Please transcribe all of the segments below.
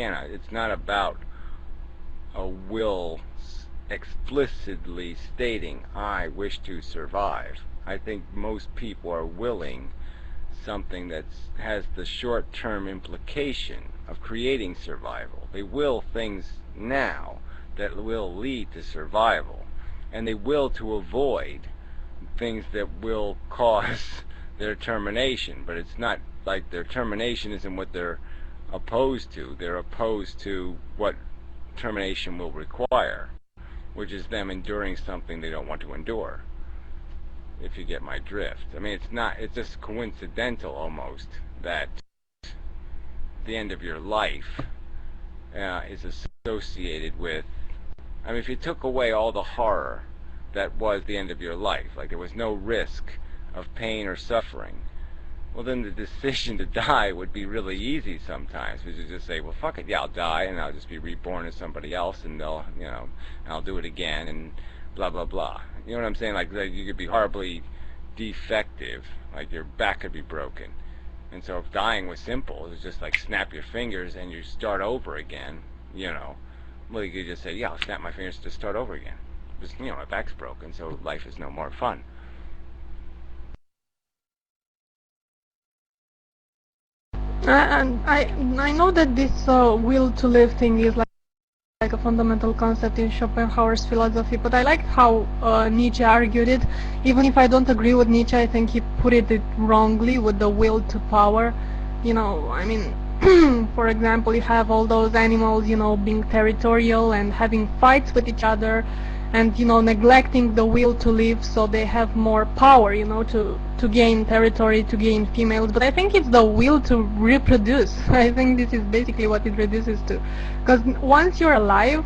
again, it's not about a will explicitly stating, I wish to survive. I think most people are willing something that has the short-term implication of creating survival. They will things now that will lead to survival, and they will to avoid things that will cause their termination. But it's not like their termination isn't what they're opposed to. They're opposed to what termination will require, which is them enduring something they don't want to endure, if you get my drift. I mean, it's just coincidental almost that the end of your life is associated with, I mean, if you took away all the horror that was the end of your life, like there was no risk of pain or suffering, well, then the decision to die would be really easy sometimes, because you just say, well, fuck it, yeah, I'll die, and I'll just be reborn as somebody else, and they'll, you know, I'll do it again, and blah, blah, blah. You know what I'm saying? Like you could be horribly defective, like your back could be broken. And so if dying was simple, it was just like snap your fingers and you start over again, you know, well, you could just say, yeah, I'll snap my fingers to start over again. Just, you know, my back's broken, so life is no more fun. And I know that this will to live thing is like a fundamental concept in Schopenhauer's philosophy, but I liked how Nietzsche argued it. Even if I don't agree with Nietzsche, I think he put it wrongly with the will to power. You know, I mean, for example, you have all those animals, you know, being territorial and having fights with each other, and, you know, neglecting the will to live, so they have more power, you know, to gain territory, to gain females. But I think it's the will to reproduce. I think this is basically what it reduces to. Because once you're alive,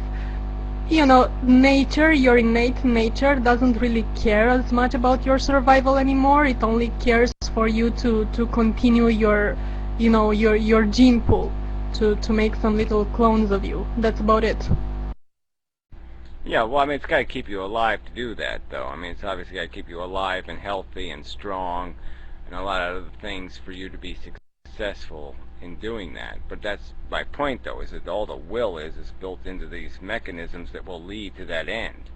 you know, nature, your innate nature doesn't really care as much about your survival anymore. It only cares for you to continue your, you know, your gene pool, to make some little clones of you. That's about it. Yeah, well, I mean, it's got to keep you alive to do that, though. I mean, it's obviously got to keep you alive and healthy and strong and a lot of other things for you to be successful in doing that. But that's my point, though, is that all the will is built into these mechanisms that will lead to that end.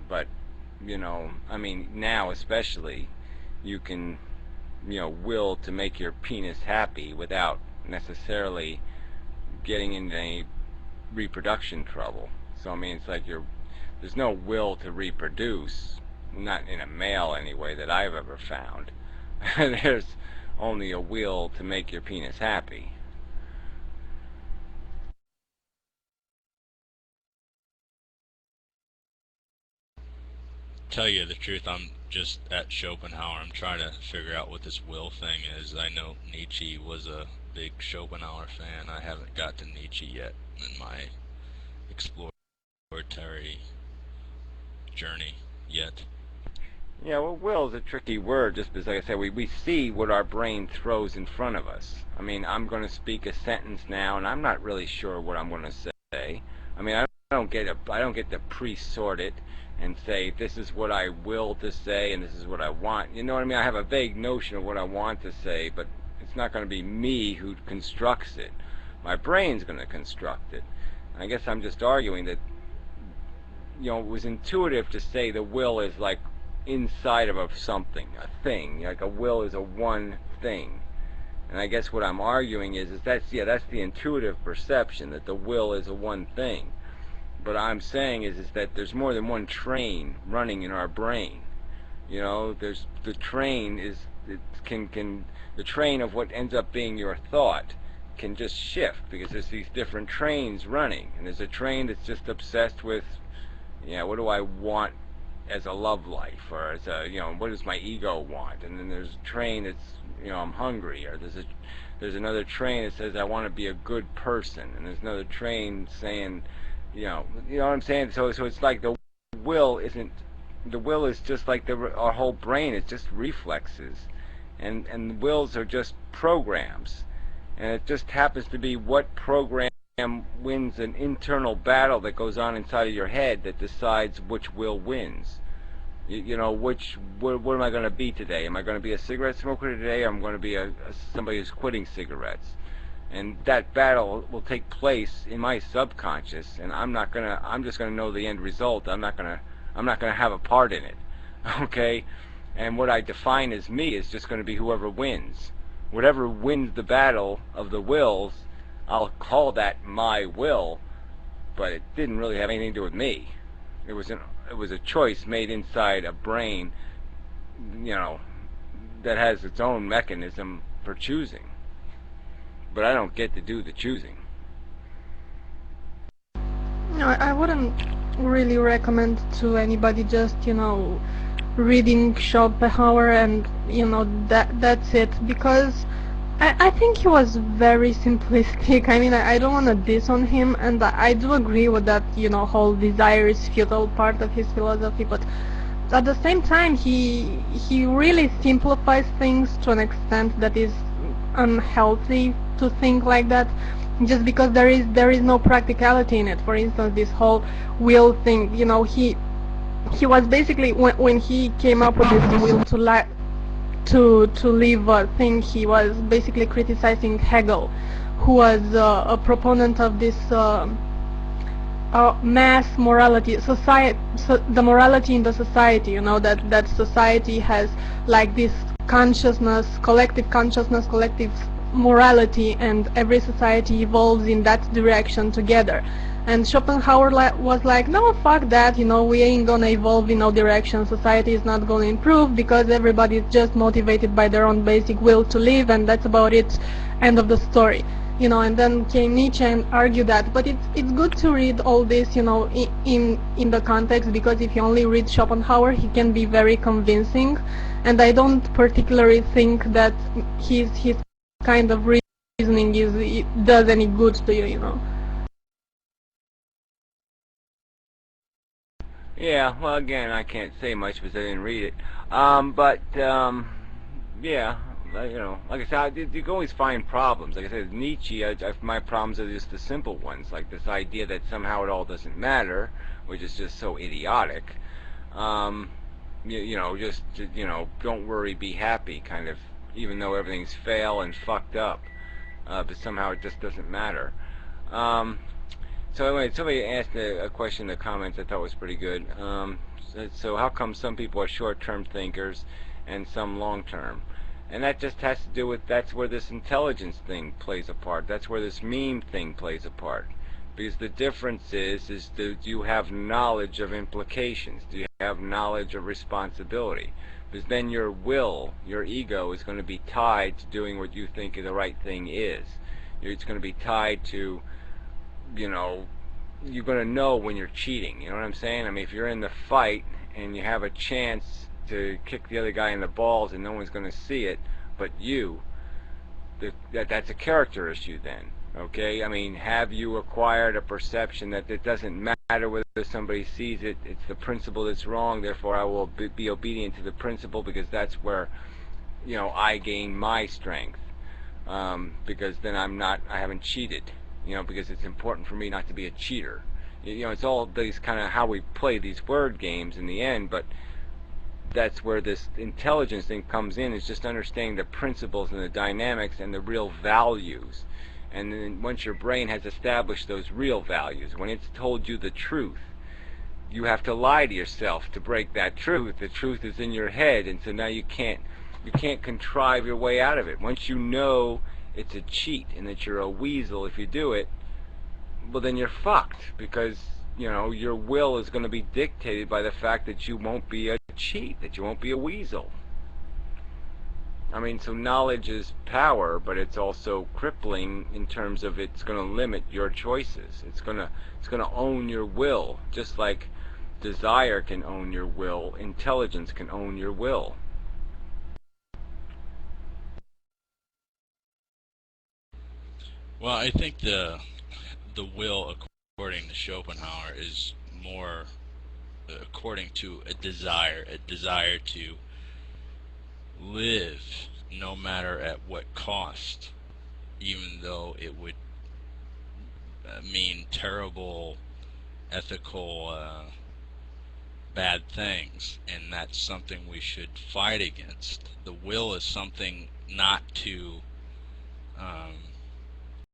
But, you know, I mean, now especially, you can, you know, will to make your penis happy without necessarily getting into any reproduction trouble. So, I mean, it's like there's no will to reproduce, not in a male anyway that I've ever found. There's only a will to make your penis happy. Tell you the truth, I'm just at Schopenhauer. I'm trying to figure out what this will thing is. I know Nietzsche was a big Schopenhauer fan. I haven't got to Nietzsche yet in my exploratory journey yet. Yeah, well, will is a tricky word, just because, like I said, we see what our brain throws in front of us. I mean, I'm going to speak a sentence now, and I'm not really sure what I'm going to say. I mean, I don't get to pre-sort it and say, this is what I will to say, and this is what I want. You know what I mean? I have a vague notion of what I want to say, but it's not going to be me who constructs it. My brain's going to construct it. I guess I'm just arguing that, you know, it was intuitive to say the will is like inside of something, a thing. Like a will is a one thing. And I guess what I'm arguing is that's the intuitive perception, that the will is a one thing. But I'm saying is that there's more than one train running in our brain. You know, there's the train the train of what ends up being your thought can just shift, because there's these different trains running, and there's a train that's just obsessed with, yeah, what do I want as a love life, or as a, you know, what does my ego want? And then there's a train that's, you know, I'm hungry, or there's another train that says I want to be a good person, and there's another train saying, you know what I'm saying? So it's like the will is just like our whole brain. It's just reflexes, and wills are just programs, and it just happens to be what program wins an internal battle that goes on inside of your head that decides which will wins. You know, what am I going to be today? Am I going to be a cigarette smoker today, or am I going to be somebody who's quitting cigarettes? and that battle will take place in my subconscious, and I'm just gonna know the end result. I'm not gonna have a part in it. Okay? And what I define as me is just gonna be whoever wins. Whatever wins the battle of the wills, I'll call that my will, but it didn't really have anything to do with me. It was a choice made inside a brain, that has its own mechanism for choosing. But I don't get to do the choosing. No, I wouldn't really recommend to anybody just, reading Schopenhauer and, that's it, because I think he was very simplistic. I mean, I don't want to diss on him, and I do agree with that, whole desire is futile part of his philosophy, but at the same time, he really simplifies things to an extent that is unhealthy to think like that, just because there is no practicality in it. For instance, this whole will thing, he was basically, when he came up with this will to live thing, he was basically criticizing Hegel, who was a proponent of this mass morality, the morality in the society, that society has like this consciousness, collective morality, and every society evolves in that direction together. And Schopenhauer was like, no, fuck that, we ain't gonna evolve in no direction, society is not gonna improve because everybody is just motivated by their own basic will to live, and that's about it, end of the story. And then came Nietzsche and argued that, but it's good to read all this, in the context, because if you only read Schopenhauer, he can be very convincing, and I don't particularly think that his kind of reasoning does any good to you, Yeah, well, again, I can't say much because I didn't read it. Yeah, like I said, you can always find problems. Like I said, Nietzsche, my problems are just the simple ones, like this idea that somehow it all doesn't matter, which is just so idiotic. Don't worry, be happy, kind of, even though everything's fail and fucked up, but somehow it just doesn't matter. So anyway, somebody asked a question in the comments I thought was pretty good. So how come some people are short-term thinkers and some long-term? And that just has to do with, that's where this intelligence thing plays a part. That's where this meme thing plays a part. Because the difference is do you have knowledge of implications? Do you have knowledge of responsibility? Because then your will, your ego, is going to be tied to doing what you think the right thing is. It's going to be tied to, you're going to know when you're cheating. You know what I'm saying? I mean, if you're in the fight and you have a chance to kick the other guy in the balls and no one's going to see it but you, that's a character issue then. Okay? I mean, have you acquired a perception that it doesn't matter whether somebody sees it, it's the principle that's wrong, therefore I will be obedient to the principle, because that's where, I gain my strength. Because then I haven't cheated. Because it's important for me not to be a cheater. It's all these kind of how we play these word games in the end, but that's where this intelligence thing comes in, is just understanding the principles and the dynamics and the real values. And then once your brain has established those real values, when it's told you the truth, you have to lie to yourself to break that truth. The truth is in your head, and so now you can't contrive your way out of it. Once you know it's a cheat and that you're a weasel if you do it, well, then you're fucked, because your will is going to be dictated by the fact that you won't be a cheat, that you won't be a weasel. I mean, so knowledge is power, but it's also crippling in terms of it's going to limit your choices. It's going to own your will, just like desire can own your will, intelligence can own your will. Well, I think the will, according to Schopenhauer, is more according to a desire to live no matter at what cost, even though it would mean terrible ethical bad things, and that's something we should fight against. The will is something not to